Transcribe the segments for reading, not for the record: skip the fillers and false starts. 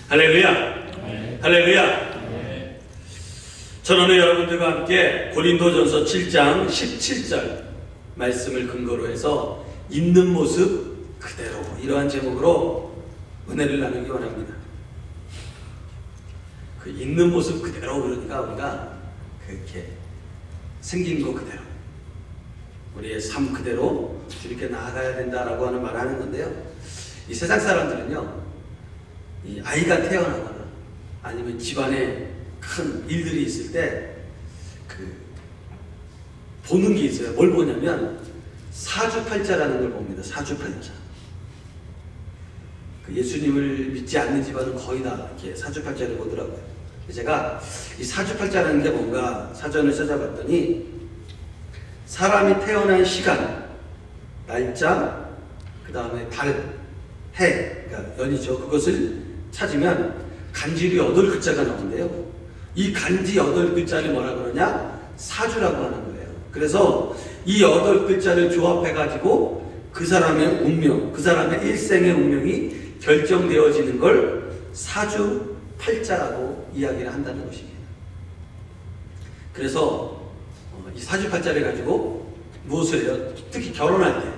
할렐루야. 할렐루야. 저는 오늘 여러분들과 함께 고린도전서 7장 17절 말씀을 근거로 해서 있는 모습 그대로, 이러한 제목으로 은혜를 나누기 원합니다. 그 있는 모습 그대로, 그러니까 우리가 그렇게 생긴 거 그대로, 우리의 삶 그대로 이렇게 나아가야 된다라고 하는 말을 하는 건데요. 이 세상 사람들은요, 이 아이가 태어나거나 아니면 집안에 큰 일들이 있을 때 보는 게 있어요. 뭘 보냐면 사주팔자라는 걸 봅니다. 사주팔자. 예수님을 믿지 않는 집안은 거의 다 이렇게 사주팔자를 보더라고요. 제가 이 사주팔자라는 게 뭔가 사전을 찾아봤더니 사람이 태어난 시간, 날짜, 그 다음에 달, 해, 그러니까 연이죠. 그것을 찾으면 간질이 8글자가 나오는데요. 이 간지 8글자를 뭐라 그러냐? 사주라고 하는 거예요. 그래서 이 8글자를 조합해가지고 그 사람의 운명, 그 사람의 일생의 운명이 결정되어지는 걸 사주팔자라고 이야기를 한다는 것입니다. 그래서 이 사주팔자를 가지고 무엇을 해요? 특히 결혼할 때,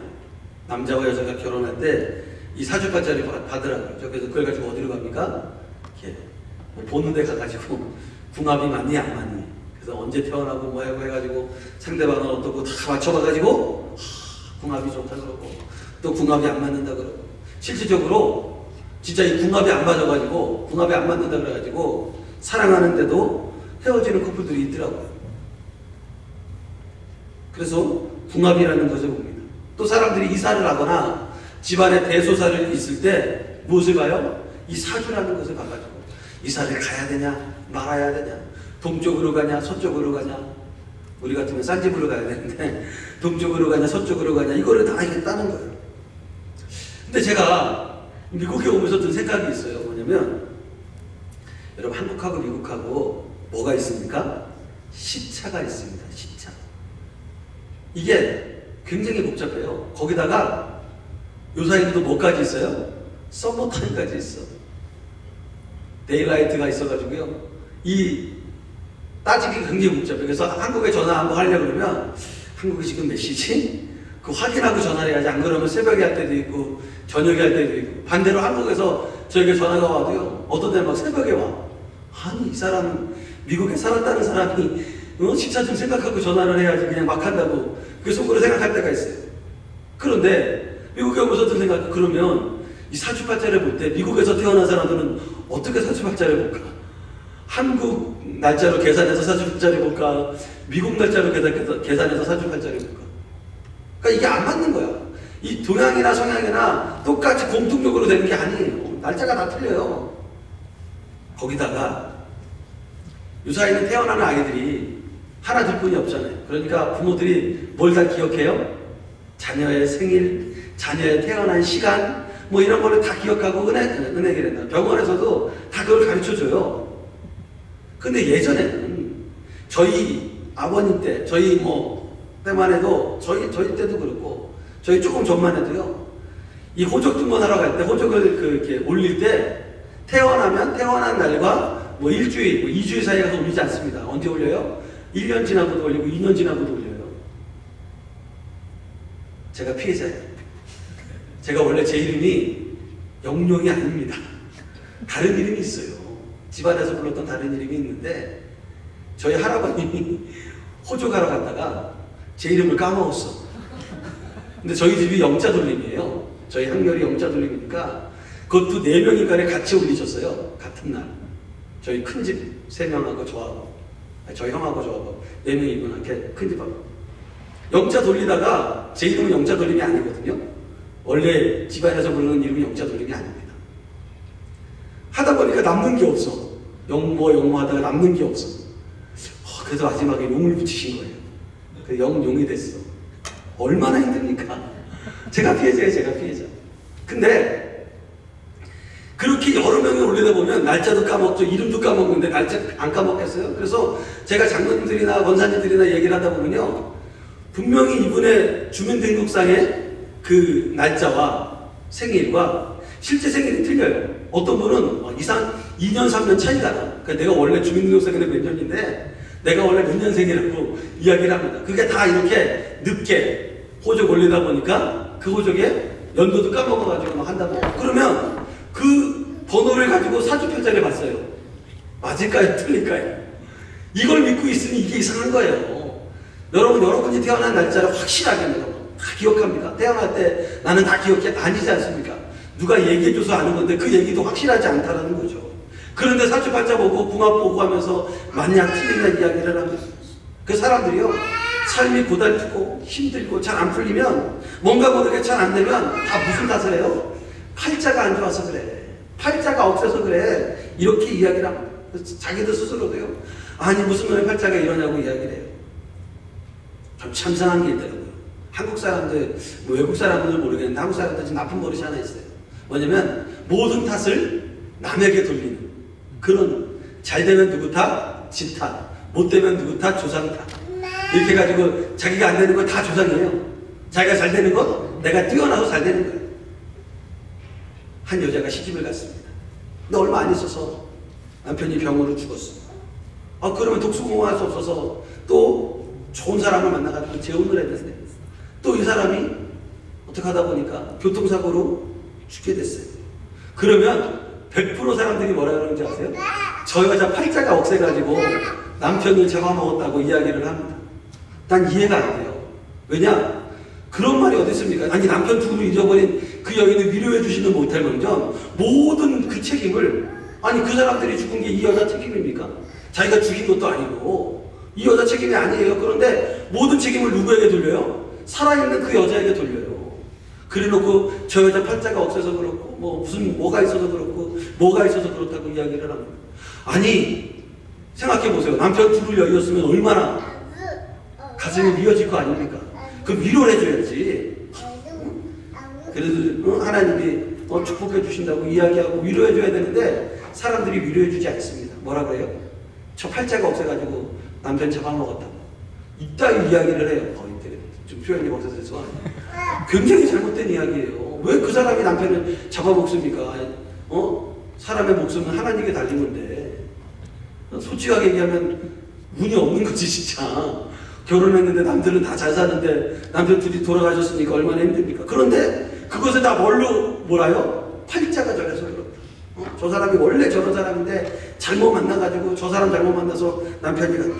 남자와 여자가 결혼할 때 이 사주팔자를 받으라고요. 그래서 그걸 가지고 어디로 갑니까? 이렇게 보는 데 가가지고 궁합이 맞니 안 맞니, 그래서 언제 태어나고 뭐 하고 해가지고 상대방은 어떻고 다 맞춰봐가지고 궁합이 좋다 그러고 또 궁합이 안 맞는다 그러고, 실질적으로 진짜 이 궁합이 안 맞아가지고 궁합이 안 맞는다 그래가지고 사랑하는데도 헤어지는 커플들이 있더라고요. 그래서 궁합이라는 것을 봅니다. 또 사람들이 이사를 하거나 집안에 대소사를 있을 때 무엇을 봐요? 이 사주라는 것을 봐가지고 이사를 가야 되냐 말아야 되냐, 동쪽으로 가냐 서쪽으로 가냐, 우리 같으면 싼 집으로 가야 되는데 동쪽으로 가냐 서쪽으로 가냐, 이거를 다 알겠다는 거예요. 근데 제가 미국에 오면서 든 생각이 있어요. 뭐냐면 여러분, 한국하고 미국하고 뭐가 있습니까? 시차가 있습니다. 시차. 이게 굉장히 복잡해요. 거기다가 요 사이에도 뭐까지 있어요? 서머타임까지 있어. 데일라이트가 있어가지고요. 이 따지기 굉장히 복잡해요. 그래서 한국에 전화 한번 하려고 그러면 한국이 지금 몇 시지? 그 확인하고 전화를 해야지. 안 그러면 새벽에 할 때도 있고 저녁에 할 때도 있고, 반대로 한국에서 저에게 전화가 와도요, 어떤 데는 막 새벽에 와. 아니, 이 사람은 미국에 살았다는 사람이 시차 좀 생각하고 전화를 해야지 그냥 막 한다고 그 속으로 생각할 때가 있어요. 그런데 미국에 오면서 든 생각, 그러면 이 사주팔자를 볼 때 미국에서 태어난 사람들은 어떻게 사주팔자를 볼까? 한국 날짜로 계산해서 사주팔자를 볼까? 미국 날짜로 계산해서 사주팔자를 볼까? 그러니까 이게 안 맞는 거야. 이 동양이나 성향이나 똑같이 공통적으로 되는 게 아니에요. 날짜가 다 틀려요. 거기다가 유사인은 태어나는 아이들이 하나 둘 뿐이 없잖아요. 그러니까 부모들이 뭘 다 기억해요? 자녀의 생일, 자녀의 태어난 시간, 뭐 이런 거를 다 기억하고 은행에 된다. 병원에서도 다 그걸 가르쳐줘요. 근데 예전에는 저희 아버님 때, 저희 때만 해도, 저희 때도 그렇고, 저희 조금 전만 해도요, 이 호적 등본하러 갈 때, 호적을 이렇게 올릴 때, 태어난 날과 일주일, 2주일 사이에 가서 올리지 않습니다. 언제 올려요? 1년 지나고도 올리고 2년 지나고도 올려요. 제가 피해자예요. 제가 원래 제 이름이 영룡이 아닙니다. 다른 이름이 있어요. 집안에서 불렀던 다른 이름이 있는데, 저희 할아버님이 호적하러 갔다가 제 이름을 까먹었어. 근데 저희 집이 영자 돌림이에요. 저희 학렬이 영자 돌림이니까 그것도 4명인가를 같이 올리셨어요. 같은 날. 저희 큰 집 3명하고 저하고, 저희 형하고 저하고 4명이구나. 이렇게 큰 집하고. 영자 돌리다가 제 이름은 영자 돌림이 아니거든요. 원래 집안에서 부르는 이름이 영자 돌림이 아닙니다. 하다 보니까 남는 게 없어. 영모 하다가 남는 게 없어. 그래서 마지막에 용을 붙이신 거예요. 그 용이 됐어. 얼마나 힘듭니까? 제가 피해자예요. 제가 피해자. 근데 그렇게 여러 명이 올리다 보면 날짜도 까먹죠. 이름도 까먹는데 날짜 안 까먹겠어요? 그래서 제가 장로님들이나 권사님들이나 얘기를 하다 보면요, 분명히 이분의 주민등록상의 그 날짜와 생일과 실제 생일이 틀려요. 어떤 분은 2년 3년 차이가 나. 그러니까 내가 원래 주민등록상에는 몇 년인데 내가 원래 몇 년생이라고 이야기를 합니다. 그게 다 이렇게 늦게 호적 올리다 보니까 그 호적에 연도도 까먹어가지고 막 한다고. 그러면 그 번호를 가지고 사주팔자를 봤어요. 맞을까요? 틀릴까요? 이걸 믿고 있으니 이게 이상한 거예요. 여러분이 태어난 날짜를 확실하게 다 기억합니까? 태어날 때 나는 다 기억해. 아니지 않습니까? 누가 얘기해줘서 아는 건데 그 얘기도 확실하지 않다라는 거죠. 그런데 사주팔자 보고 궁합 보고 하면서 만약 틀린다 이야기를 하면 그 사람들이요, 삶이 고달프고 힘들고 잘 안 풀리면, 뭔가 모르게 잘 안 되면 다 무슨 탓을 해요? 팔자가 안 좋아서 그래, 팔자가 없어서 그래, 이렇게 이야기를 합니다. 자기들 스스로도요, 아니 무슨 놈의 팔자가 이러냐고 이야기를 해요. 좀 참상한 게 있더라고요. 한국 사람들, 뭐 외국 사람들은 모르겠는데 한국 사람들 지금 나쁜 버릇이 하나 있어요. 뭐냐면 모든 탓을 남에게 돌리는 그런, 잘 되면 누구 탓? 지 탓. 못 되면 누구 탓? 조상 탓. 이렇게 해가지고 자기가 안 되는 건 다 조상이에요. 자기가 잘 되는 건 내가 뛰어나서 잘 되는 거예요. 한 여자가 시집을 갔습니다. 근데 얼마 안 있어서 남편이 병으로 죽었어. 그러면 독수공할 수 없어서 또 좋은 사람을 만나가지고 재혼을 했는데 또 이 사람이 어떻게 하다 보니까 교통사고로 죽게 됐어요. 그러면 100% 사람들이 뭐라 그러는지 아세요? 저 여자 팔자가 억세가지고 남편을 잡아먹었다고 이야기를 합니다. 난 이해가 안 돼요. 왜냐? 그런 말이 어디 있습니까? 아니 남편 죽음을 잊어버린 그 여인을 위로해 주지는 못할 망정 모든 그 책임을, 아니 그 사람들이 죽은 게 이 여자 책임입니까? 자기가 죽인 것도 아니고 이 여자 책임이 아니에요. 그런데 모든 책임을 누구에게 돌려요? 살아있는 그 여자에게 돌려요. 그래놓고 저 여자 팔자가 없어서 그렇고 뭐 무슨 뭐가 있어서 그렇고 뭐가 있어서 그렇다고 이야기를 합니다. 아니 생각해보세요. 남편 죽을 여인이었으면 얼마나 가슴이 미어질 거 아닙니까? 그 위로를 해줘야지. 그래도 하나님이 축복해 주신다고 이야기하고 위로해 줘야 되는데 사람들이 위로해 주지 않습니다. 뭐라 그래요? 저 팔자가 없어가지고 남편 잡아먹었다고 이따위 이야기를 해요. 좀 표현이 없어서 굉장히 잘못된 이야기예요. 왜 그 사람이 남편을 잡아먹습니까? 사람의 목숨은 하나님께 달린 건데. 솔직하게 얘기하면 운이 없는 거지 진짜. 결혼했는데 남들은 다 잘 사는데 남편 둘이 돌아가셨으니까 얼마나 힘듭니까? 그런데 그것을 다 뭐라요? 팔자가 저래서 그렇다. 저 사람이 원래 저런 사람인데 잘못 만나가지고 저 사람 잘못 만나서 남편이 간다.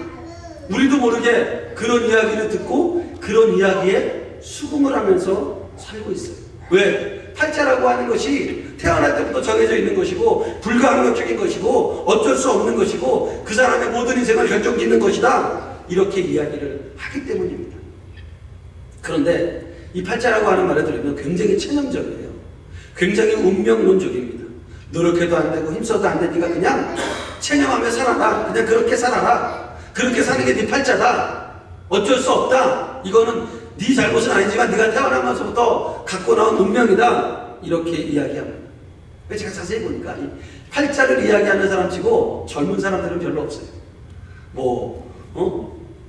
우리도 모르게 그런 이야기를 듣고 그런 이야기에 수긍을 하면서 살고 있어요. 왜? 팔자라고 하는 것이 태어날 때부터 정해져 있는 것이고 불가항력적인 것이고 어쩔 수 없는 것이고 그 사람의 모든 인생을 결정짓는 것이다. 이렇게 이야기를 하기 때문입니다. 그런데 이 팔자라고 하는 말을 들으면 굉장히 체념적이에요. 굉장히 운명론적입니다. 노력해도 안 되고 힘써도 안 되니까 그냥 체념하며 살아라. 그냥 그렇게 살아라. 그렇게 사는 게 네 팔자다. 어쩔 수 없다. 이거는 네 잘못은 아니지만 네가 태어나면서부터 갖고 나온 운명이다. 이렇게 이야기합니다. 제가 자세히 보니까 이 팔자를 이야기하는 사람치고 젊은 사람들은 별로 없어요.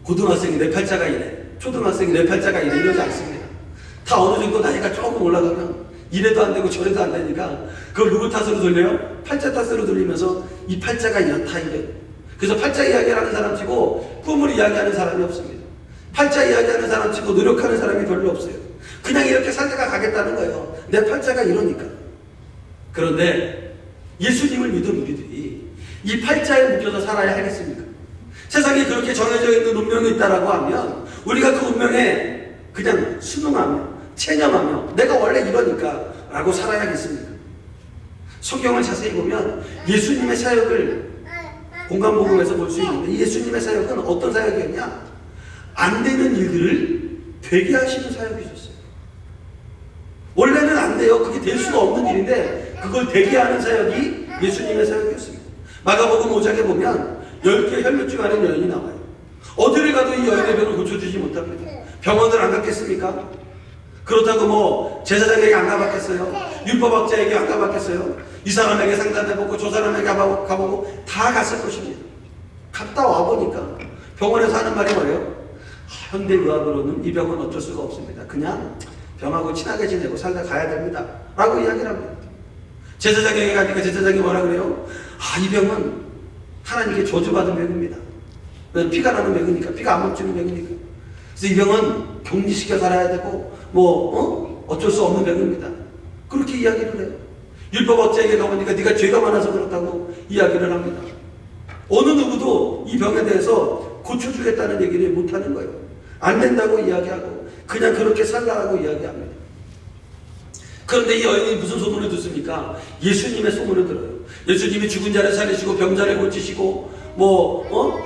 고등학생이 내 팔자가 이래, 초등학생이 내 팔자가 이래 이러지 않습니다. 다 어느 정도 나이가 조금 올라가면 이래도 안 되고 저래도 안 되니까 그걸 누구 탓으로 돌려요? 팔자 탓으로 돌리면서 이 팔자가 이렇다 이래. 그래서 팔자 이야기를 하는 사람치고 꿈을 이야기하는 사람이 없습니다. 팔자 이야기하는 사람치고 노력하는 사람이 별로 없어요. 그냥 이렇게 살다가 가겠다는 거예요. 내 팔자가 이러니까. 그런데 예수님을 믿은 우리들이 이 팔자에 묶여서 살아야 하겠습니까? 세상에 그렇게 정해져 있는 운명이 있다라고 하면 우리가 그 운명에 그냥 순응하며 체념하며 내가 원래 이러니까 라고 살아야겠습니까? 성경을 자세히 보면 예수님의 사역을 공간복음에서 볼 수 있는데 예수님의 사역은 어떤 사역이었냐? 안 되는 일들을 되게 하시는 사역이셨어요. 원래는 안 돼요. 그게 될 수가 없는 일인데 그걸 되게 하는 사역이 예수님의 사역이었습니다. 마가복음 5장에 보면 10개 혈루증 앓은 여인이 나와요. 어디를 가도 이 여인의 병을 고쳐주지 못합니다. 병원을 안 갔겠습니까? 그렇다고 제사장에게 안 가봤겠어요? 율법학자에게 안 가봤겠어요? 이 사람에게 상담해보고 저 사람에게 가보고 다 갔을 것입니다. 갔다 와보니까 병원에서 하는 말이 뭐예요? 현대의학으로는 이 병은 어쩔 수가 없습니다. 그냥 병하고 친하게 지내고 살다 가야 됩니다. 라고 이야기를 합니다. 제사장에게 가니까 제사장이 뭐라 그래요? 이 병은 하나님께 저주받은 병입니다. 피가 나는 병이니까, 피가 안 멈추는 병이니까. 그래서 이 병은 격리시켜 살아야 되고 어쩔 수 없는 병입니다. 그렇게 이야기를 해요. 율법학자에게 가보니까 네가 죄가 많아서 그렇다고 이야기를 합니다. 어느 누구도 이 병에 대해서 고쳐주겠다는 얘기를 못하는 거예요. 안 된다고 이야기하고 그냥 그렇게 살라고 이야기합니다. 그런데 이 여인이 무슨 소문을 듣습니까? 예수님의 소문을 들어요. 예수님이 죽은 자를 살리시고 병자를 고치시고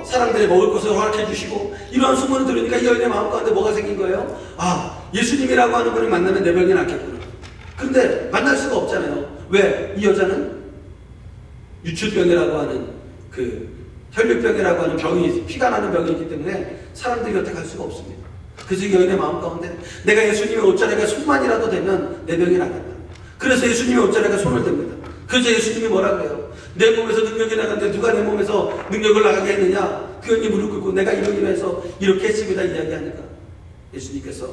사람들이 먹을 것을 허락해 주시고 이러한 소문을 들으니까 이 여인의 마음 가운데 뭐가 생긴 거예요? 예수님이라고 하는 분을 만나면 내 병이 낫겠구나. 그런데 만날 수가 없잖아요. 왜? 이 여자는 유출병이라고 하는 혈류병이라고 하는 병이, 피가 나는 병이 있기 때문에 사람들이 곁에 갈 수가 없습니다. 그래서 이 여인의 마음 가운데 내가 예수님의 옷자락에 손만이라도 대면 내 병이 나겠다. 그래서 예수님의 옷자락에 손을 댑니다. 그래서 예수님이 뭐라 그래요? 내 몸에서 능력이 나갔는데 누가 내 몸에서 능력을 나가게 했느냐? 그 여인이 무릎 꿇고 내가 이러기로 해서 이렇게 했습니다 이야기하니까 예수님께서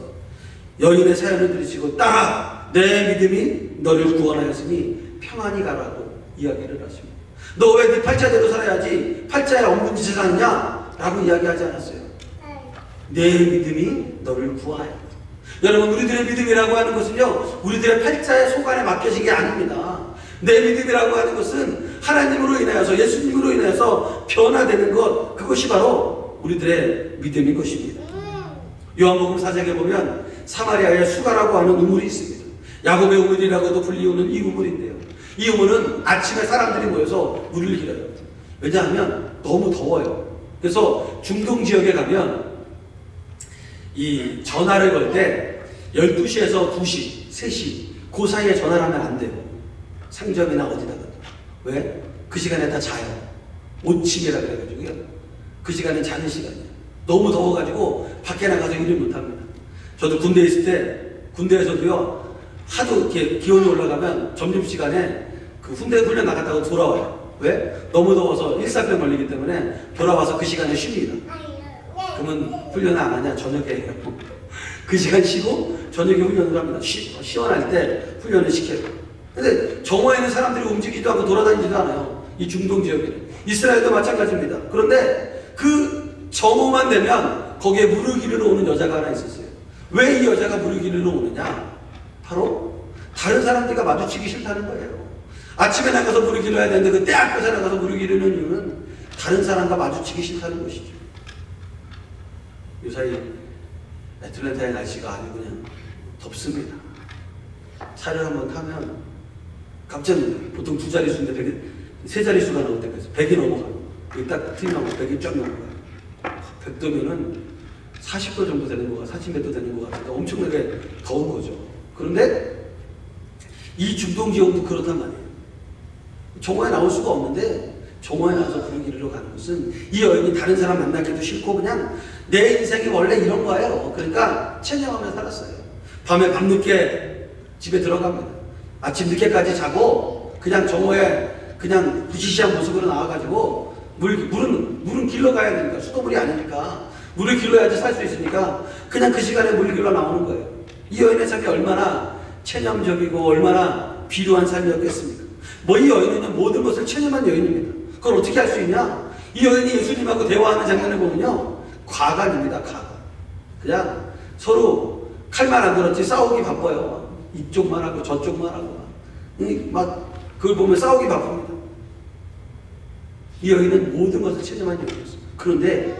여인의 사연을 들으시고 따라 내 믿음이 너를 구원하였으니 평안히 가라고 이야기를 하십니다. 너 왜 네 팔자대로 살아야지 팔자에 없는 짓을 하느냐? 라고 이야기하지 않았어요. 내 믿음이 너를 구하였다. 여러분, 우리들의 믿음이라고 하는 것은요, 우리들의 팔자의 속안에 맡겨진 게 아닙니다. 내 믿음이라고 하는 것은 하나님으로 인하여서, 예수님으로 인하여서 변화되는 것, 그것이 바로 우리들의 믿음인 것입니다. 요한복음 4장에 보면 사마리아에 수가라고 하는 우물이 있습니다. 야곱의 우물이라고도 불리우는 이 우물인데요, 이 우물은 아침에 사람들이 모여서 물을 길어요. 왜냐하면 너무 더워요. 그래서 중동 지역에 가면 이 전화를 걸 때 12시에서 2시, 3시 그 사이에 전화를 하면 안 돼요. 상점이나 어디다가. 왜? 그 시간에 다 자요. 오침이라 그래가지고요. 그 시간은 자는 시간이에요. 너무 더워가지고 밖에 나가서 일을 못합니다. 저도 군대에 있을 때 군대에서도요, 하도 이렇게 기온이 올라가면 점심시간에 그 군대 훈련 나갔다가 돌아와요. 왜? 너무 더워서 일사병 걸리기 때문에 돌아와서 그 시간에 쉽니다. 그러면 훈련을 안 하냐? 저녁에 해요. 그 시간 쉬고 저녁에 훈련을 합니다. 시원할 때 훈련을 시켜요. 근데 정오에는 사람들이 움직이지도 않고 돌아다니지도 않아요. 이 중동 지역에는. 이스라엘도 마찬가지입니다. 그런데 그 정오만 되면 거기에 물을 기르러 오는 여자가 하나 있었어요. 왜 이 여자가 물을 기르러 오느냐? 바로 다른 사람들과 마주치기 싫다는 거예요. 아침에 나가서 물을 길러야 되는데 그 때 앞에서 나가서 물을 기르는 이유는 다른 사람과 마주치기 싫다는 것이죠. 요사이 애틀랜타의 날씨가 아주 그냥 덥습니다. 차를 한번 타면 깜짝 놀라요. 보통 2자릿수인데 3자릿수가 나올 때가 있어요. 100이 넘어가요. 여기 딱 튀면 100이 쫙 넘어가요. 100도면은 40도 정도 되는 거가 40몇 도 되는 거 같은데 엄청나게 더운 거죠. 그런데 이 중동 지역도 그렇단 말이에요. 정오에 나올 수가 없는데 정오에 나와서 그런 길로 가는 것은 이 여인이 다른 사람 만나기도 싫고 그냥 내 인생이 원래 이런 거예요. 그러니까 체념하며 살았어요. 밤에 밤늦게 집에 들어갑니다. 아침 늦게까지 자고 그냥 정오에 그냥 부시시한 모습으로 나와가지고 물은 길러 가야 되니까 수도물이 아니니까 물을 길러야지 살 수 있으니까 그냥 그 시간에 물을 길러 나오는 거예요. 이 여인의 삶이 얼마나 체념적이고 얼마나 비루한 삶이었겠습니까? 이 여인은 모든 것을 체념한 여인입니다. 그걸 어떻게 할 수 있냐? 이 여인이 예수님하고 대화하는 장면을 보면요, 과간입니다. 과간. 그냥 서로 칼만 안 들었지 싸우기 바빠요. 이쪽만 하고 저쪽만 하고 막 그걸 보면 싸우기 바쁩니다. 이 여인은 모든 것을 체념한 여인이었어요. 그런데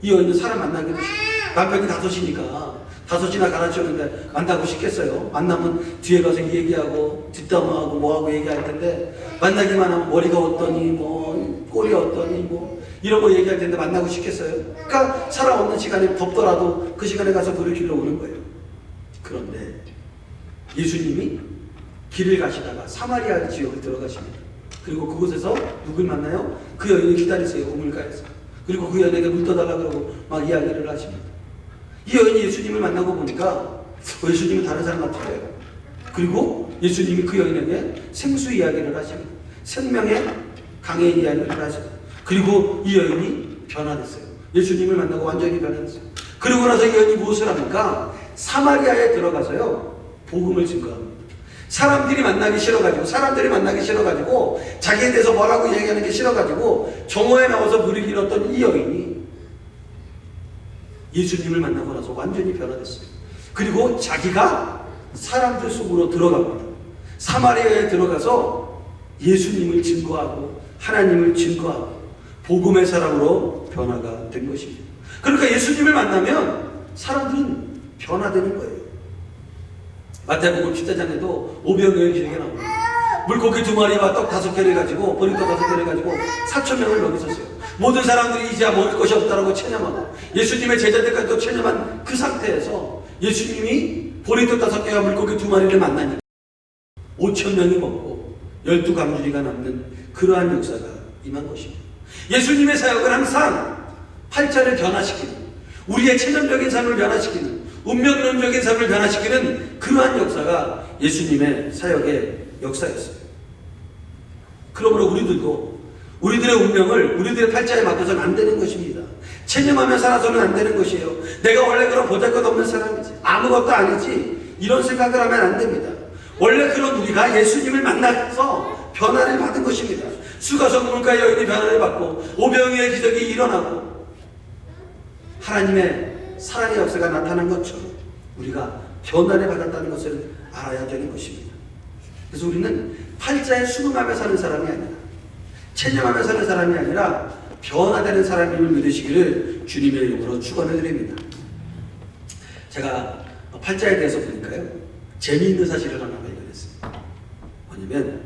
이 여인은 사람 만나기도 싫어요. 남편이 5시니까 5시나 갈아치웠는데 만나고 싶겠어요? 만나면 뒤에 가서 얘기하고 뒷담화하고 뭐하고 얘기할 텐데 만나기만 하면 머리가 어떠니 꼴이 어떠니 이런 거 얘기할 텐데 만나고 싶겠어요? 그러니까 사람 없는 시간에 덥더라도 그 시간에 가서 물을 길러 오는 거예요. 그런데 예수님이 길을 가시다가 사마리아 지역을 들어가십니다. 그리고 그곳에서 누굴 만나요? 그 여인을 기다리세요. 우물가에서. 그리고 그 여인에게 물 떠달라 그러고 막 이야기를 하십니다. 이 여인이 예수님을 만나고 보니까 예수님은 다른 사람 같아요. 그리고 예수님이 그 여인에게 생수 이야기를 하십니다. 생명의 강의 이야기를 하십니다. 그리고 이 여인이 변화됐어요. 예수님을 만나고 완전히 변화됐어요. 그러고 나서 이 여인이 무엇을 합니까? 사마리아에 들어가서요, 복음을 증거합니다. 사람들이 만나기 싫어가지고 자기에 대해서 뭐라고 얘기하는 게 싫어가지고 정오에 나와서 무리를 잃었던 이 여인이 예수님을 만나고 나서 완전히 변화됐어요. 그리고 자기가 사람들 속으로 들어갑니다. 사마리아에 들어가서 예수님을 증거하고 하나님을 증거하고 복음의 사람으로 변화가 된 것입니다. 그러니까 예수님을 만나면 사람들은 변화되는 거예요. 마태복음 10장에도 오병이어의 기적이 나옵니다. 물고기 2마리와 떡 5개를 가지고 보리떡 5개를 가지고 4,000명을 먹이셨어요. 모든 사람들이 이제야 먹을 것이 없다라고 체념하고 예수님의 제자들까지도 체념한 그 상태에서 예수님이 보리떡 5개와 물고기 2마리를 만나니까 5,000명이 먹고 12강주리가 남는 그러한 역사가 임한 것입니다. 예수님의 사역은 항상 팔자를 변화시키는, 우리의 체념적인 삶을 변화시키는, 운명론적인 삶을 변화시키는 그러한 역사가 예수님의 사역의 역사였어요. 그러므로 우리들도 우리들의 운명을 우리들의 팔자에 맡겨서는 안 되는 것입니다. 체념하며 살아서는 안 되는 것이에요. 내가 원래 그런 보잘것없는 사람이지, 아무것도 아니지, 이런 생각을 하면 안 됩니다. 원래 그런 우리가 예수님을 만나서 변화를 받은 것입니다. 수가성 물가의 여인이 변화를 받고 오병이어의 기적이 일어나고 하나님의 사랑의 역사가 나타난 것처럼 우리가 변화를 받았다는 것을 알아야 되는 것입니다. 그래서 우리는 팔자에 순응하며 사는 사람이 아니라, 체념하며 사는 사람이 아니라 변화되는 사람임을 믿으시기를 주님의 이름으로 축원을 드립니다. 제가 팔자에 대해서 보니까요, 재미있는 사실을 하나 발견했습니다. 뭐냐면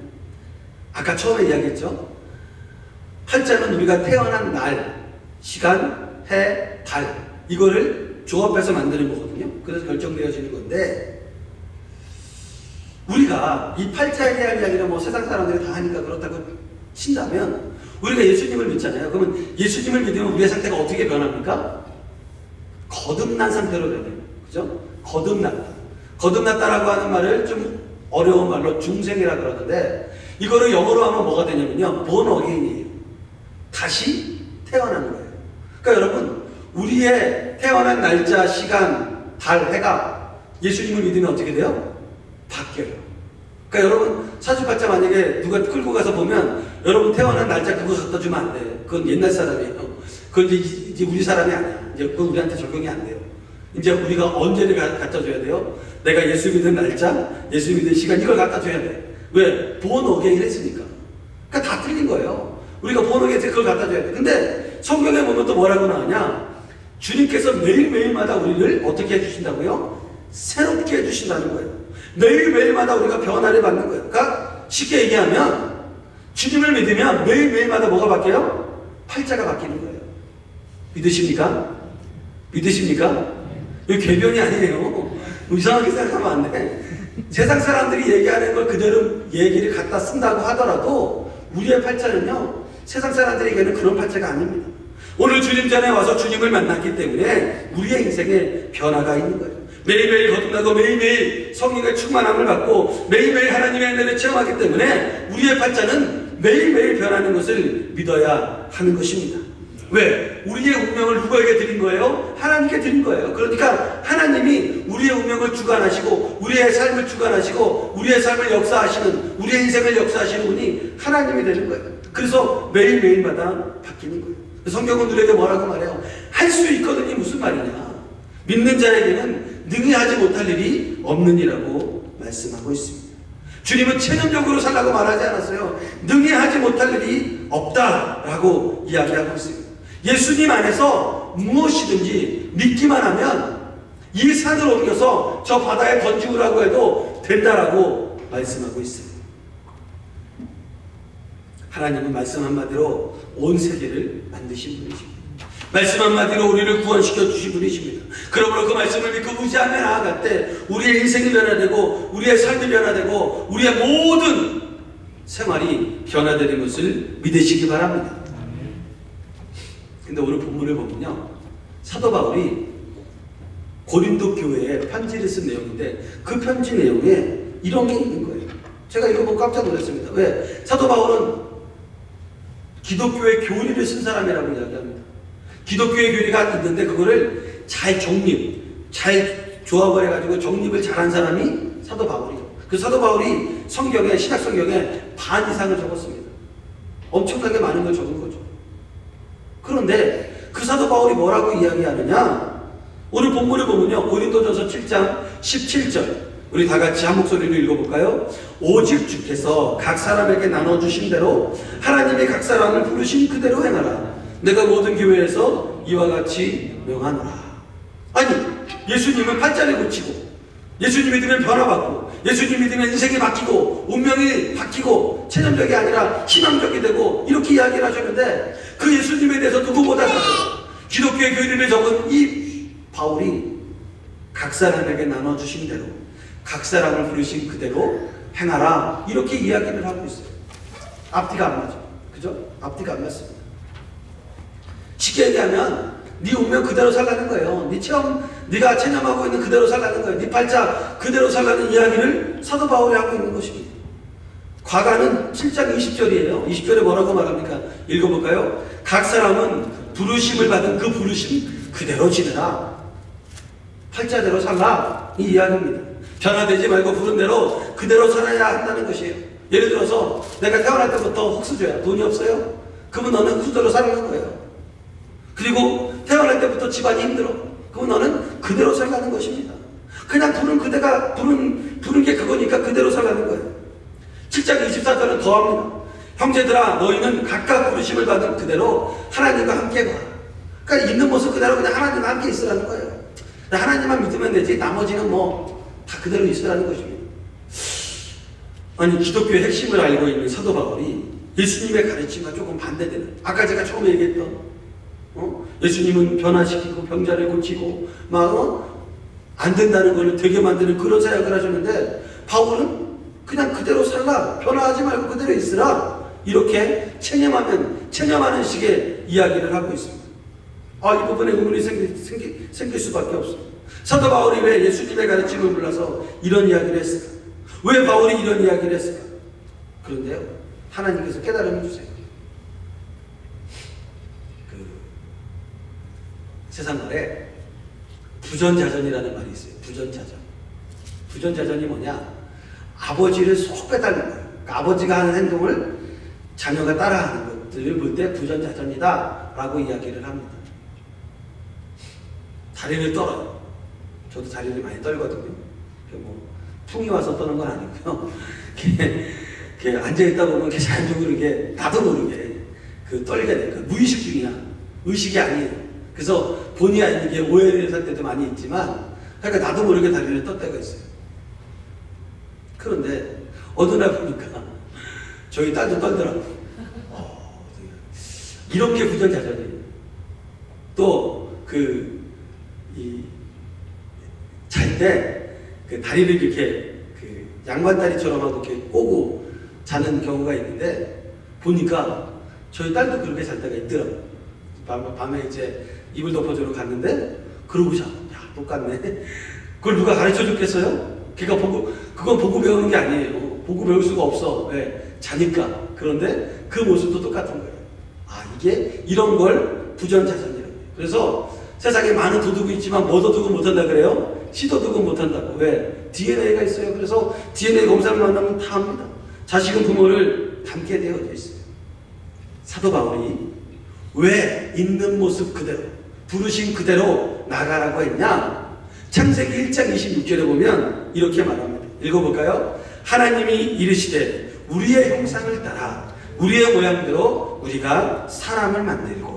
아까 처음에 이야기했죠. 팔자는 우리가 태어난 날, 시간, 해, 달 이거를 조합해서 만드는 거거든요. 그래서 결정되어지는 건데, 우리가 이 팔자에 대한 이야기를 뭐 세상 사람들이 다 하니까 그렇다고 친다면, 우리가 예수님을 믿잖아요. 그러면 예수님을 믿으면 우리의 상태가 어떻게 변합니까? 거듭난 상태로 변해요. 그죠? 거듭났다라고 하는 말을 좀 어려운 말로 중생이라 그러는데, 이거를 영어로 하면 뭐가 되냐면요, born again이에요. 다시 태어나는 거예요. 그러니까 여러분, 우리의 태어난 날짜, 시간, 달, 해가 예수님을 믿으면 어떻게 돼요? 바뀌어요. 그러니까 여러분, 사주팔자 만약에 누가 끌고 가서 보면 여러분 태어난 날짜 그거 갖다 주면 안 돼요. 그건 옛날 사람이에요. 그건 이제 우리 사람이 아니야. 이제 그건 우리한테 적용이 안 돼요. 이제 우리가 언제를 갖다 줘야 돼요? 내가 예수 믿은 날짜, 예수 믿은 시간, 이걸 갖다 줘야 돼. 왜? born again 했으니까. 그러니까 다 틀린 거예요. 우리가 born again 했으니까 그걸 갖다 줘야 돼. 근데 성경에 보면 또 뭐라고 나오냐? 주님께서 매일매일마다 우리를 어떻게 해주신다고요? 새롭게 해주신다는 거예요. 매일매일마다 우리가 변화를 받는 거예요. 그러니까 쉽게 얘기하면 주님을 믿으면 매일매일마다 뭐가 바뀌어요? 팔자가 바뀌는 거예요. 믿으십니까? 믿으십니까? 이거 궤변이 아니에요. 이상하게 생각하면 안 돼. 세상 사람들이 얘기하는 걸 그대로 얘기를 갖다 쓴다고 하더라도 우리의 팔자는요, 세상 사람들에게는 그런 팔자가 아닙니다. 오늘 주님 전에 와서 주님을 만났기 때문에 우리의 인생에 변화가 있는 거예요. 매일매일 거듭나고 매일매일 성령의 충만함을 받고 매일매일 하나님의 은혜를 체험하기 때문에 우리의 팔자는 매일매일 변하는 것을 믿어야 하는 것입니다. 왜? 우리의 운명을 누구에게 드린 거예요? 하나님께 드린 거예요. 그러니까 하나님이 우리의 운명을 주관하시고 우리의 삶을 주관하시고 우리의 삶을 역사하시는, 우리의 인생을 역사하시는 분이 하나님이 되는 거예요. 그래서 매일매일마다 바뀌는 거예요. 성경은 우리에게 뭐라고 말해요? 할 수 있거든이 무슨 말이냐? 믿는 자에게는 능히 하지 못할 일이 없느니라고 말씀하고 있습니다. 주님은 체념적으로 살라고 말하지 않았어요. 능히 하지 못할 일이 없다라고 이야기하고 있습니다. 예수님 안에서 무엇이든지 믿기만 하면 이 산을 옮겨서 저 바다에 던지우라고 해도 된다라고 말씀하고 있습니다. 하나님은 말씀 한마디로 온 세계를 만드신 분이십니다. 말씀 한마디로 우리를 구원시켜 주신 분이십니다. 그러므로 그 말씀을 믿고 의지하며 나아갈 때 우리의 인생이 변화되고 우리의 삶이 변화되고 우리의 모든 생활이 변화되는 것을 믿으시기 바랍니다. 근데 오늘 본문을 보면요, 사도 바울이 고린도 교회에 편지를 쓴 내용인데 그 편지 내용에 이런 게 있는 거예요. 제가 이거 보고 깜짝 놀랐습니다. 왜? 사도 바울은 기독교의 교리를 쓴 사람이라고 이야기합니다. 기독교의 교리가 있는데 그거를 잘 조합을 해가지고 정립을 잘한 사람이 사도 바울이에요. 그 사도 바울이 성경에, 신약 성경에 반 이상을 적었습니다. 엄청나게 많은 걸 적은 거죠. 그런데 그 사도 바울이 뭐라고 이야기하느냐? 오늘 본문을 보면요, 고린도전서 7장 17절, 우리 다 같이 한 목소리로 읽어볼까요? 오직 주께서 각 사람에게 나눠주신 대로 하나님이 각 사람을 부르신 그대로 행하라. 내가 모든 교회에서 이와 같이 명하노라. 아니, 예수님은 팔자를 고치고, 예수님 믿으면 변화받고, 예수님 믿으면 인생이 바뀌고, 운명이 바뀌고, 체념적이 아니라 희망적이 되고, 이렇게 이야기를 하셨는데, 그 예수님에 대해서 누구보다 잘 알아요. 기독교의 교리를 적은 이 바울이 각 사람에게 나눠주신 대로, 각 사람을 부르신 그대로 행하라, 이렇게 이야기를 하고 있어요. 앞뒤가 안 맞죠. 그죠? 앞뒤가 안 맞습니다. 쉽게 얘기하면 네 운명 그대로 살라는 거예요. 네 체험, 네가 체념하고 있는 그대로 살라는 거예요. 네 팔자 그대로 살라는 이야기를 사도 바울이 하고 있는 것입니다. 과가는 7장 20절이에요. 20절에 뭐라고 말합니까? 읽어볼까요? 각 사람은 부르심을 받은 그 부르심 그대로 지내라. 팔자대로 살라, 이 이야기입니다. 변화되지 말고 부른 대로 그대로 살아야 한다는 것이에요. 예를 들어서 내가 태어날 때부터 흙수저야. 돈이 없어요? 그러면 너는 흙수저로 살아가는 거예요. 그리고 태어날 때부터 집안이 힘들어. 그럼 너는 그대로 살라는 것입니다. 그냥 부른 그대가 부른 게 그거니까 그대로 살라는 거예요. 7장 24절은 더합니다. 형제들아, 너희는 각각 부르심을 받은 그대로 하나님과 함께 가. 그러니까 있는 모습 그대로 그냥 하나님과 함께 있으라는 거예요. 하나님만 믿으면 되지 나머지는 뭐 다 그대로 있으라는 것입니다. 아니, 기독교의 핵심을 알고 있는 사도 바울이 예수님의 가르침과 조금 반대되는, 아까 제가 처음에 얘기했던 예수님은 변화시키고 병자를 고치고 막 안 된다는 걸 되게 만드는 그런 사역을 하셨는데, 바울은 그냥 그대로 살라, 변화하지 말고 그대로 있으라, 이렇게 체념하는 식의 이야기를 하고 있습니다. 이 부분에 의문이 생길 수밖에 없습니다. 사도 바울이 왜 예수님의 가르침을 몰라서 이런 이야기를 했을까? 왜 바울이 이런 이야기를 했을까? 그런데요, 하나님께서 깨달음을 주세요. 세상 말에 부전자전이라는 말이 있어요. 부전자전. 부전자전이 뭐냐? 아버지를 쏙 빼닮은 거예요. 그러니까 아버지가 하는 행동을 자녀가 따라하는 것들을 볼 때 부전자전이다 라고 이야기를 합니다. 다리를 떨어요. 저도 다리를 많이 떨거든요. 뭐 풍이 와서 떠는 건 아니고요. 이렇게 앉아있다 보면 이렇게 자연적으로 이렇게 나도 모르게 떨게 돼요. 무의식 중이야. 의식이 아니에요. 그래서 본의 아니게 오해를 살 때도 많이 있지만, 그러니까 나도 모르게 다리를 떴 때가 있어요. 그런데 어느 날 보니까 저희 딸도 떨더라고요. 이런 게 부전자전이에요. 또 잘 때 다리를 이렇게 양반다리처럼 하고 이렇게 꼬고 자는 경우가 있는데, 보니까 저희 딸도 그렇게 잘 때가 있더라고요. 밤에 이제 이불 덮어주러 갔는데 그러고 자. 야, 똑같네. 그걸 누가 가르쳐 줬겠어요? 그건 보고 배우는 게 아니에요. 보고 배울 수가 없어. 왜? 자니까. 그런데 그 모습도 똑같은 거예요. 이게 이런 걸 부전자전이라고 해요. 그래서 세상에 많은 도둑이 있지만 뭐 도둑은 못한다 그래요? 시도둑은 못한다고. 왜? DNA가 있어요. 그래서 DNA 검사를 만나면 다 합니다. 자식은 부모를 닮게 되어져 있어요. 사도 바울이 왜 있는 모습 그대로, 부르신 그대로 나가라고 했냐? 창세기 1장 26절에 보면 이렇게 말합니다. 읽어볼까요? 하나님이 이르시되 우리의 형상을 따라 우리의 모양대로 우리가 사람을 만들고.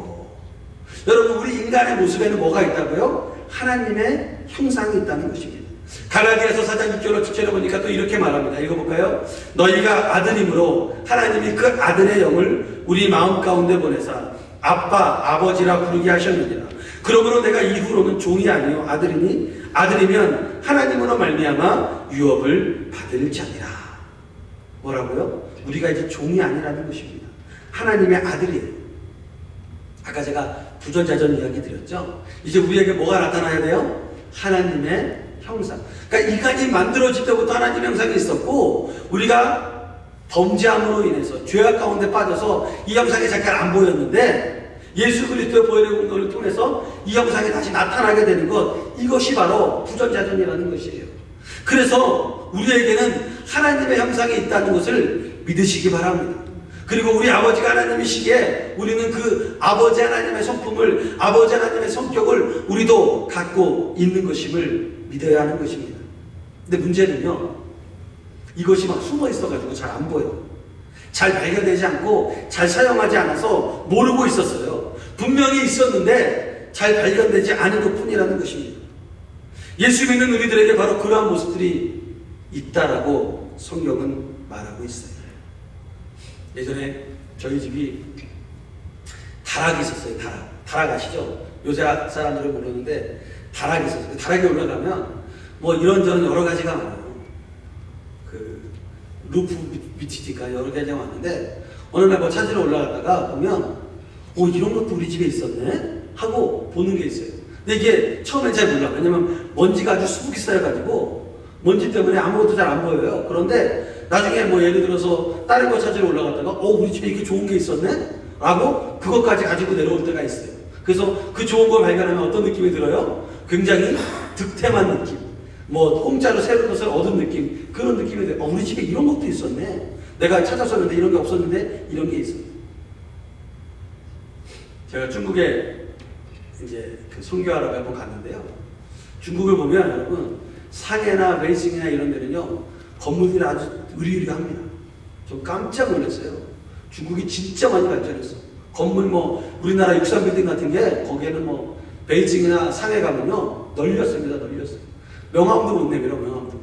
여러분, 우리 인간의 모습에는 뭐가 있다고요? 하나님의 형상이 있다는 것입니다. 갈라디아서 4장 6절로 7절에 보니까 또 이렇게 말합니다. 읽어볼까요? 너희가 아들이므로 하나님이 그 아들의 영을 우리 마음 가운데 보내사 아빠, 아버지라 부르게 하셨느니라. 그러므로 내가 이후로는 종이 아니요 아들이니 아들이면 하나님으로 말미암아 유업을 받을 자니라. 뭐라고요? 우리가 이제 종이 아니라는 것입니다. 하나님의 아들이에요. 아까 제가 부전자전 이야기 드렸죠? 이제 우리에게 뭐가 나타나야 돼요? 하나님의 형상. 그러니까 인간이 만들어질 때부터 하나님의 형상이 있었고, 우리가 범죄함으로 인해서 죄악 가운데 빠져서 이 형상이 잠깐 안 보였는데, 예수 그리스도의 보혈의 공로를 통해서 이 형상이 다시 나타나게 되는 것, 이것이 바로 부전자전이라는 것이에요. 그래서 우리에게는 하나님의 형상이 있다는 것을 믿으시기 바랍니다. 그리고 우리 아버지가 하나님이시기에 우리는 그 아버지 하나님의 성품을, 아버지 하나님의 성격을 우리도 갖고 있는 것임을 믿어야 하는 것입니다. 근데 문제는요, 이것이 막 숨어 있어가지고 잘 안 보여. 잘 발견되지 않고 잘 사용하지 않아서 모르고 있었어요. 분명히 있었는데 잘 발견되지 않은 것 뿐이라는 것입니다. 예수 믿는 우리들에게 바로 그러한 모습들이 있다라고 성경은 말하고 있어요. 예전에 저희 집이 다락이 있었어요. 다락 아시죠? 요새 사람들은 모르는데 다락이 있었어요. 다락에 올라가면 뭐 이런저런 여러 가지가 많아요. 그 루프 밑이니까 여러 가지가 많은데 어느 날 뭐 찾으러 올라갔다가 보면 이런 것도 우리 집에 있었네? 하고 보는 게 있어요. 근데 이게 처음엔 잘 몰라. 왜냐면 먼지가 아주 수북이 쌓여가지고 먼지 때문에 아무것도 잘 안 보여요. 그런데 나중에 뭐 예를 들어서 다른 거 찾으러 올라갔다가 우리 집에 이렇게 좋은 게 있었네? 라고 그것까지 가지고 내려올 때가 있어요. 그래서 그 좋은 걸 발견하면 어떤 느낌이 들어요? 굉장히 득템한 느낌, 뭐 공짜로 새로운 것을 얻은 느낌, 그런 느낌이 들어요. 우리 집에 이런 것도 있었네. 내가 찾았었는데 이런 게 없었는데 이런 게 있었네. 제가 중국에 이제 그 선교하러 몇 번 갔는데요. 중국을 보면 여러분 상해나 베이징이나 이런 데는요 건물들이 아주 으리으리합니다. 좀 깜짝 놀랐어요. 중국이 진짜 많이 발전했어. 건물 뭐 우리나라 63빌딩 같은 게 거기에는 뭐 베이징이나 상해 가면요 널렸습니다. 널렸어요. 명함도 못 내밀어. 명함도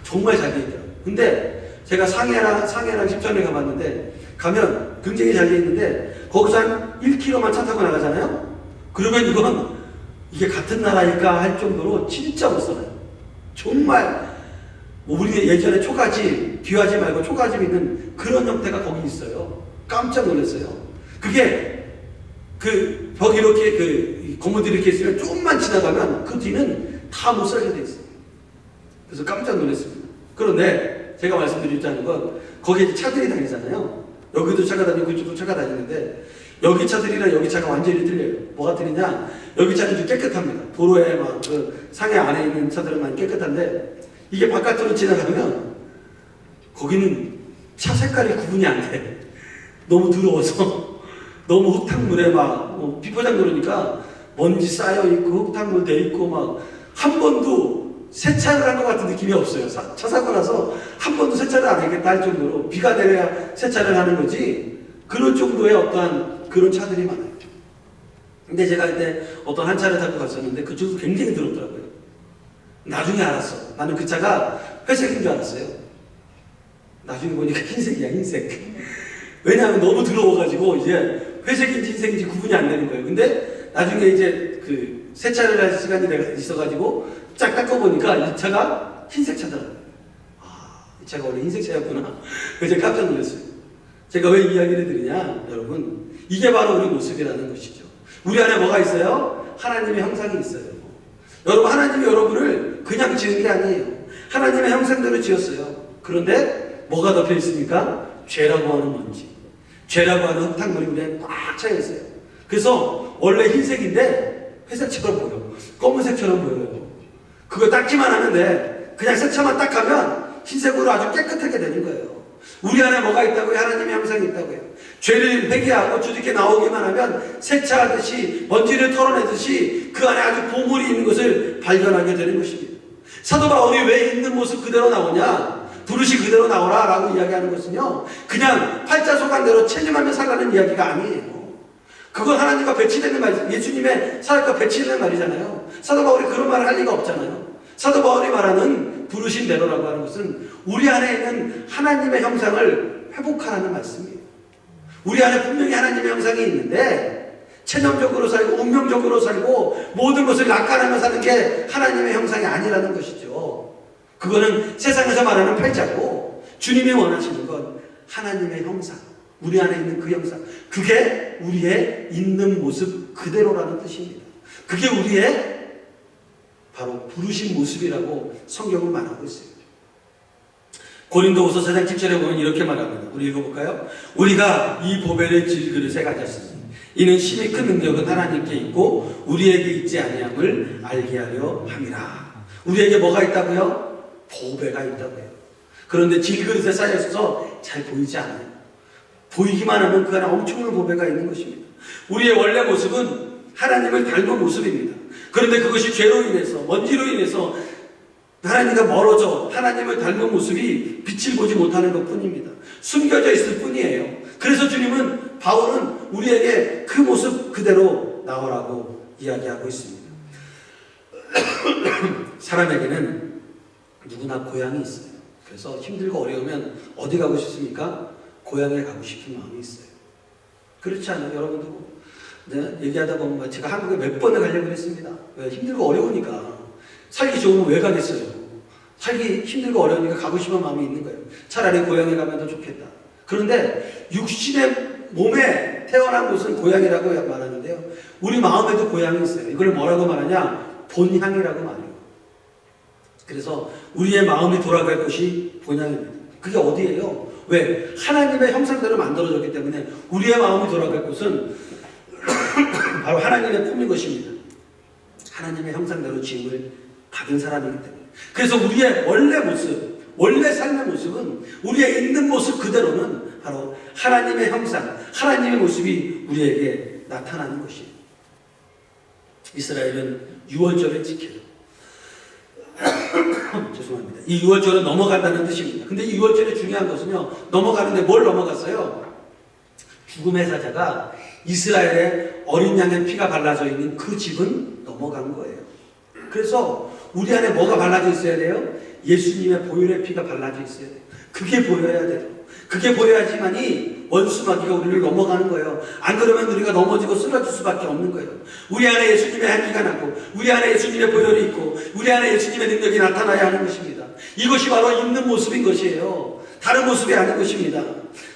정말 잘 돼 있더라고요. 근데 제가 상해랑 십천에 가봤는데 가면 굉장히 잘 돼 있는데 거기서 한 1km만 차 타고 나가잖아요. 그러면 이게 같은 나라일까 할 정도로 진짜 못 살아요. 정말 뭐 우리 예전에 초가집, 귀하지 말고 초가집 있는 그런 형태가 거기 있어요. 깜짝 놀랐어요. 그게 벽이 이렇게 건물들이 이렇게 있으면 조금만 지나가면 그 뒤는 다 못 살게 돼 있어요. 그래서 깜짝 놀랐습니다. 그런데 제가 말씀드리자는 건 거기에 차들이 다니잖아요. 여기도 차가 다니고 이쪽도 차가 다니는데 여기 차들이랑 여기 차가 완전히 틀려요. 뭐가 틀리냐? 여기 차는 좀 깨끗합니다. 도로에 막 그 상해 안에 있는 차들은 많이 깨끗한데 이게 바깥으로 지나가면 거기는 차 색깔이 구분이 안 돼. 너무 더러워서 너무 흙탕물에 막 비포장 그러니까 먼지 쌓여 있고 흙탕물 돼 있고 막 한 번도 세차를 한 것 같은 느낌이 없어요. 차 사고 나서 한 번도 세차를 안 하겠다 할 정도로 비가 내려야 세차를 하는 거지 그런 정도의 어떠한 그런 차들이 많아요. 근데 제가 그때 어떤 한 차를 타고 갔었는데 그쪽도 굉장히 더럽더라고요. 나중에 알았어. 나는 그 차가 회색인 줄 알았어요. 나중에 보니까 흰색이야, 흰색. 왜냐하면 너무 더러워가지고 이제 회색인지 흰색인지 구분이 안 되는 거예요. 근데 나중에 이제 그 세차를 할 시간이 내가 있어가지고 쫙 닦아보니까 이 차가 흰색 차더라고요. 이 차가 원래 흰색 차였구나. 그래서 제가 깜짝 놀랐어요. 제가 왜 이야기를 드리냐, 여러분. 이게 바로 우리 모습이라는 것이죠. 우리 안에 뭐가 있어요? 하나님의 형상이 있어요. 여러분, 하나님이 여러분을 그냥 지은 게 아니에요. 하나님의 형상대로 지었어요. 그런데 뭐가 덮여 있습니까? 죄라고 하는 먼지, 죄라고 하는 흙탕물이 우리에 꽉 차 있어요. 그래서 원래 흰색인데 회색처럼 보여. 검은색처럼 보여요. 그거 닦기만 하는데 그냥 세차만 딱 하면 흰색으로 아주 깨끗하게 되는 거예요. 우리 안에 뭐가 있다고요? 하나님의 형상이 있다고요. 죄를 회개하고 주님께 나오기만 하면 세차하듯이 먼지를 털어내듯이 그 안에 아주 보물이 있는 것을 발견하게 되는 것입니다. 사도 바울이 왜 있는 모습 그대로 나오냐? 부르시 그대로 나오라 라고 이야기하는 것은요 그냥 팔자속한대로 체념하며 살라는 이야기가 아니에요. 그건 하나님과 배치되는 말이죠. 예수님의 사역과 배치되는 말이잖아요. 사도 바울이 그런 말을 할 리가 없잖아요. 사도 바울이 말하는 부르신 대로라고 하는 것은 우리 안에 있는 하나님의 형상을 회복하라는 말씀이에요. 우리 안에 분명히 하나님의 형상이 있는데 체념적으로 살고 운명적으로 살고 모든 것을 낙관하며 사는 게 하나님의 형상이 아니라는 것이죠. 그거는 세상에서 말하는 팔자고 주님이 원하시는 건 하나님의 형상, 우리 안에 있는 그 형상, 그게 우리의 있는 모습 그대로라는 뜻입니다. 그게 우리의 바로 부르신 모습이라고 성경은 말하고 있어요. 고린도후서 4장 7절에 보면 이렇게 말합니다. 우리 읽어볼까요? 우리가 이 보배를 질그릇에 가졌으니 이는 심히 큰 능력은 하나님께 있고 우리에게 있지 아니함을 알게 하려 함이라. 우리에게 뭐가 있다고요? 보배가 있다고요. 그런데 질그릇에 쌓여 있어서 잘 보이지 않아요. 보이기만 하면 그 안에 엄청난 보배가 있는 것입니다. 우리의 원래 모습은 하나님을 닮은 모습입니다. 그런데 그것이 죄로 인해서, 먼지로 인해서 하나님과 멀어져 하나님을 닮은 모습이 빛을 보지 못하는 것 뿐입니다. 숨겨져 있을 뿐이에요. 그래서 주님은, 바울은 우리에게 그 모습 그대로 나오라고 이야기하고 있습니다. 사람에게는 누구나 고향이 있어요. 그래서 힘들고 어려우면 어디 가고 싶습니까? 고향에 가고 싶은 마음이 있어요. 그렇지 않아요? 여러분도 네? 얘기하다 보면 제가 한국에 몇 번을 가려고 했습니다. 왜? 힘들고 어려우니까. 살기 좋으면 왜 가겠어요? 살기 힘들고 어려우니까 가고 싶은 마음이 있는 거예요. 차라리 고향에 가면 더 좋겠다. 그런데 육신의 몸에 태어난 곳은 고향이라고 말하는데요. 우리 마음에도 고향이 있어요. 이걸 뭐라고 말하냐? 본향이라고 말해요. 그래서 우리의 마음이 돌아갈 곳이 본향입니다. 그게 어디예요? 왜? 하나님의 형상대로 만들어졌기 때문에 우리의 마음이 돌아갈 곳은 바로 하나님의 품인 것입니다. 하나님의 형상대로 지음을 받은 사람이기 때문에. 그래서 우리의 원래 모습, 원래 삶의 모습은, 우리의 있는 모습 그대로는 바로 하나님의 형상, 하나님의 모습이 우리에게 나타나는 것이에요. 이스라엘은 유월절을 지켜요. 죄송합니다. 이 유월절은 넘어간다는 뜻입니다. 근데 이 유월절의 중요한 것은요, 넘어가는데 뭘 넘어갔어요? 죽음의 사자가 이스라엘의 어린 양의 피가 발라져 있는 그 집은 넘어간 거예요. 그래서 우리 안에 뭐가 발라져 있어야 돼요? 예수님의 보혈의 피가 발라져 있어야 돼요. 그게 보여야 돼요. 그게 보여야지만이 원수마귀가 우리를 넘어가는 거예요. 안 그러면 우리가 넘어지고 쓰러질 수밖에 없는 거예요. 우리 안에 예수님의 향기가 나고, 우리 안에 예수님의 보혈이 있고, 우리 안에 예수님의 능력이 나타나야 하는 것입니다. 이것이 바로 있는 모습인 것이에요. 다른 모습이 아닌 것입니다.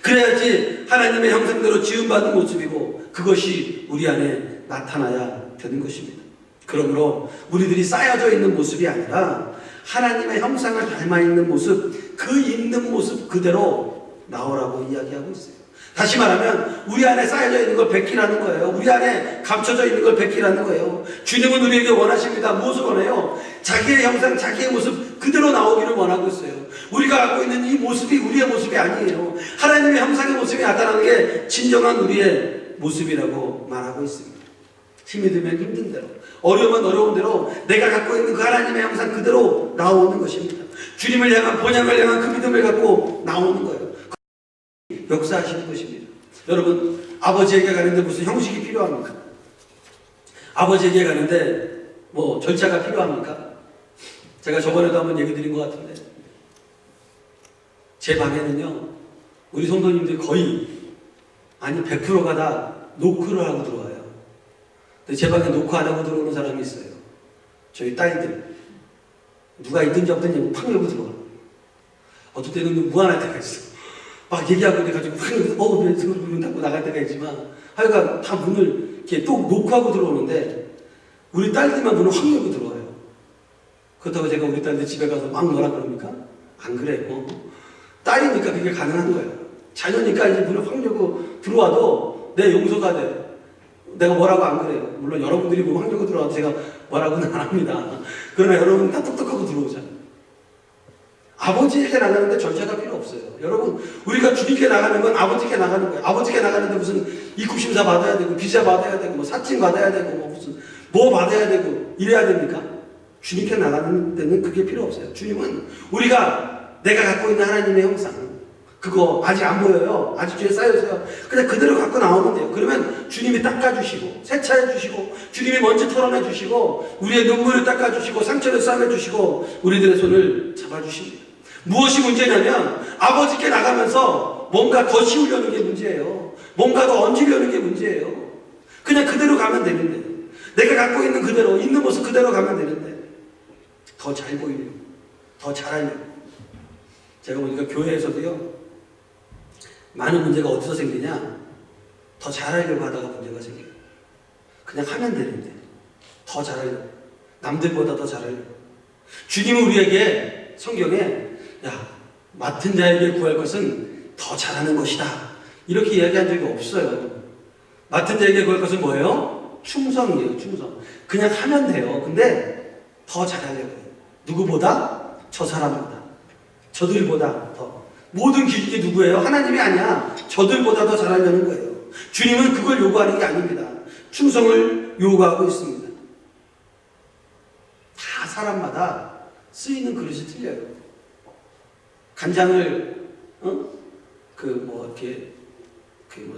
그래야지 하나님의 형상대로 지음받은 모습이고, 그것이 우리 안에 나타나야 되는 것입니다. 그러므로 우리들이 쌓여져 있는 모습이 아니라 하나님의 형상을 닮아 있는 모습, 그 있는 모습 그대로 나오라고 이야기하고 있어요. 다시 말하면 우리 안에 쌓여져 있는 걸 뱉기라는 거예요. 우리 안에 감춰져 있는 걸 뱉기라는 거예요. 주님은 우리에게 원하십니다. 무엇을 원해요? 자기의 형상, 자기의 모습 그대로 나오기를 원하고 있어요. 우리가 갖고 있는 이 모습이 우리의 모습이 아니에요. 하나님의 형상의 모습이 나타나는 게 진정한 우리의 모습이라고 말하고 있습니다. 힘이 들면 힘든 대로, 어려우면 어려운 대로 내가 갖고 있는 그 하나님의 형상 그대로 나오는 것입니다. 주님을 향한, 본향을 향한 그 믿음을 갖고 나오는 거예요. 역사하시는 것입니다. 여러분, 아버지에게 가는데 무슨 형식이 필요합니까? 아버지에게 가는데 뭐 절차가 필요합니까? 제가 저번에도 한번 얘기 드린 것 같은데, 제 방에는요, 우리 성도님들이 거의, 아니 100%가 다 노크를 하고 들어와요. 근데 제 방에 노크 안 하고 들어오는 사람이 있어요. 저희 딸들. 누가 있든지 없든지 팍 열고 들어와. 어떨 때는 무한할 때가 있어. 막 얘기하고 이래가지고 팍 열고, 왜 문 닫고 나갈 때가 있지만, 하여간 다 문을 이렇게 또 노크하고 들어오는데, 우리 딸들만 문을 확 열고 들어와요. 그렇다고 제가 우리 딸들 집에 가서 막 뭐라 그럽니까? 안 그래요. 딸이니까 그게 가능한 거예요. 자녀니까 이제 문을 확 열고 들어와도 내 용서가 돼. 내가 뭐라고 안 그래요. 물론 여러분들이 뭐 확 열고 들어와도 제가 뭐라고는 안 합니다. 그러나 여러분 다 똑똑하고 들어오잖아요. 아버지에게 나가는데 절차가 필요 없어요. 여러분, 우리가 주님께 나가는 건 아버지께 나가는 거예요. 아버지께 나가는데 무슨 입국심사 받아야 되고, 비자 받아야 되고, 뭐 사칭 받아야 되고, 뭐 무슨 뭐 받아야 되고 이래야 됩니까? 주님께 나가는 데는 그게 필요 없어요. 주님은 우리가 내가 갖고 있는 하나님의 형상, 그거 아직 안 보여요. 아직 죄에 쌓여서요. 그냥 그대로 갖고 나오면 돼요. 그러면 주님이 닦아주시고, 세차해주시고, 주님이 먼지 털어내주시고, 우리의 눈물을 닦아주시고, 상처를 싸매주시고, 우리들의 손을 잡아주십니다. 무엇이 문제냐면, 아버지께 나가면서 뭔가 더 씌우려는 게 문제예요. 뭔가 더 얹으려는 게 문제예요. 그냥 그대로 가면 되는데, 내가 갖고 있는 그대로, 있는 모습 그대로 가면 되는데, 더 잘 보이려고, 더 잘하려고. 제가 보니까 교회에서도요, 많은 문제가 어디서 생기냐? 더 잘하려고 하다가 문제가 생겨요. 그냥 하면 되는데 더 잘하려고, 남들보다 더 잘하려고. 주님은 우리에게 성경에 야, 맡은 자에게 구할 것은 더 잘하는 것이다, 이렇게 이야기한 적이 없어요. 맡은 자에게 구할 것은 뭐예요? 충성이에요. 충성. 그냥 하면 돼요. 근데 더 잘하려고 해요. 누구보다? 저 사람보다. 저들보다 더. 모든 기준이 누구예요? 하나님이 아니야. 저들보다 더 잘하려는 거예요. 주님은 그걸 요구하는 게 아닙니다. 충성을 요구하고 있습니다. 다 사람마다 쓰이는 그릇이 틀려요. 간장을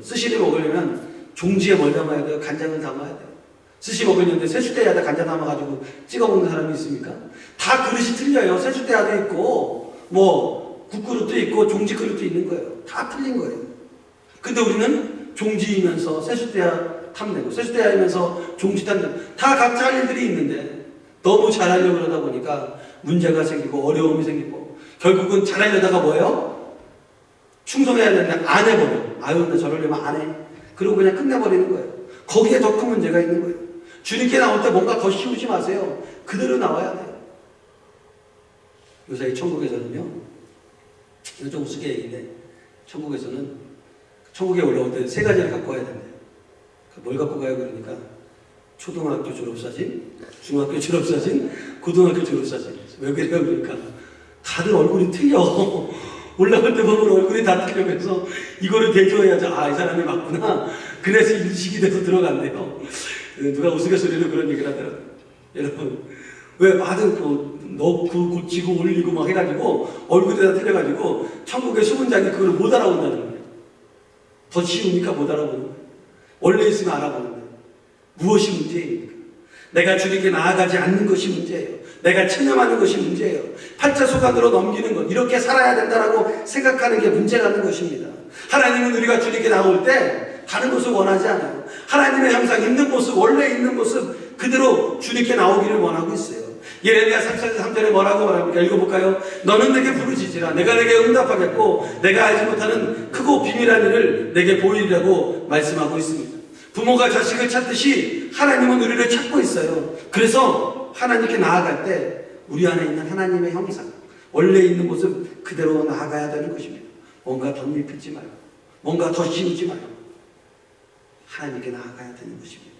스시를 먹으려면 종지에 뭘 담아야 돼요? 간장을 담아야 돼요. 스시 먹으려는데 세숫대야에다 간장 담아가지고 찍어 먹는 사람이 있습니까? 다 그릇이 틀려요. 세숫대야도 있고 국그릇도 있고 종지 그릇도 있는 거예요. 다 틀린 거예요. 근데 우리는 종지이면서 세숫대야 탐내고 세숫대야이면서 종지 탐내고 다 각자 할 일들이 있는데 너무 잘하려고 그러다 보니까 문제가 생기고 어려움이 생기고 결국은 잘하려다가 뭐예요? 충성해야 되는데 안 해버려. 아유 나 저러려면 안 해. 그리고 그냥 끝내버리는 거예요. 거기에 더 큰 문제가 있는 거예요. 주님께 나올 때 뭔가 더 씌우지 마세요. 그대로 나와야 돼요. 요새 천국에서는요, 이거 좀 우스개 얘기인데, 천국에서는 천국에 올라올 때 세 가지를 갖고 와야 된대요. 뭘 갖고 가요? 그러니까 초등학교 졸업사진, 중학교 졸업사진, 고등학교 졸업사진. 왜 그래요? 그러니까 다들 얼굴이 틀려. 올라갈 때 보면 얼굴이 다 틀려서 이거를 대조해야죠. 아, 이 사람이 맞구나. 그래서 인식이 돼서 들어간대요. 누가 우스갯소리로 그런 얘기를 하더라고요. 여러분, 왜 다들 넣고 고치고 올리고 막 해가지고 얼굴이 다 틀려가지고 천국의 수문장이 그걸 못 알아본다는 거예요. 더 쉬우니까 못 알아보는 거예요. 원래 있으면 알아보는 거예요. 무엇이 문제입니까? 내가 주님께 나아가지 않는 것이 문제예요. 내가 체념하는 것이 문제예요. 팔자소간으로 넘기는 것, 이렇게 살아야 된다라고 생각하는 게 문제라는 것입니다. 하나님은 우리가 주님께 나올 때 다른 것을 원하지 않아요. 하나님의 형상 있는 모습, 원래 있는 모습 그대로 주님께 나오기를 원하고 있어요. 예레미야 3절에 뭐라고 말합니까? 읽어볼까요? 너는 내게 부르짖으라. 내가 내게 응답하겠고 내가 알지 못하는 크고 비밀한 일을 내게 보이리라고 말씀하고 있습니다. 부모가 자식을 찾듯이 하나님은 우리를 찾고 있어요. 그래서 하나님께 나아갈 때 우리 안에 있는 하나님의 형상, 원래 있는 모습 그대로 나아가야 되는 것입니다. 뭔가 덧입히지 말고, 뭔가 더 씌우지 말고 하나님께 나아가야 되는 것입니다.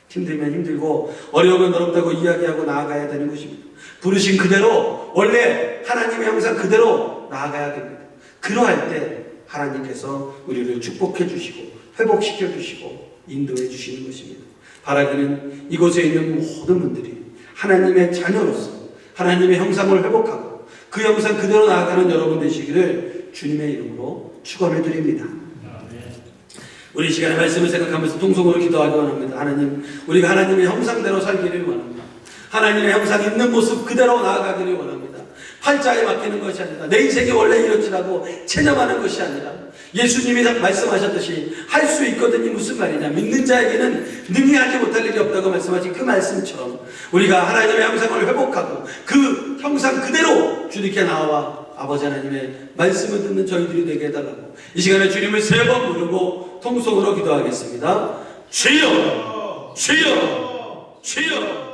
힘들면 힘들고 어려우면 어렵다고 이야기하고 나아가야 되는 것입니다. 부르신 그대로 원래 하나님의 형상 그대로 나아가야 됩니다. 그러할 때 하나님께서 우리를 축복해 주시고 회복시켜 주시고 인도해 주시는 것입니다. 바라기는 이곳에 있는 모든 분들이 하나님의 자녀로서 하나님의 형상을 회복하고 그 형상 그대로 나아가는 여러분 되시기를 주님의 이름으로 축원을 드립니다. 우리 시간에 말씀을 생각하면서 통성으로 기도하기 원합니다. 하나님, 우리가 하나님의 형상대로 살기를 원합니다. 하나님의 형상 있는 모습 그대로 나아가기를 원합니다. 팔자에 맡기는 것이 아니라 내 인생이 원래 이렇지라고 체념하는 것이 아니라 예수님이 말씀하셨듯이 할 수 있거든이 무슨 말이냐, 믿는 자에게는 능히 하지 못할 일이 없다고 말씀하신 그 말씀처럼 우리가 하나님의 형상을 회복하고 그 형상 그대로 주님께 나와 아버지 하나님의 말씀을 듣는 저희들이 되게 해달라고 이 시간에 주님을 3번 부르고 통성으로 기도하겠습니다. 주여, 주여, 주여.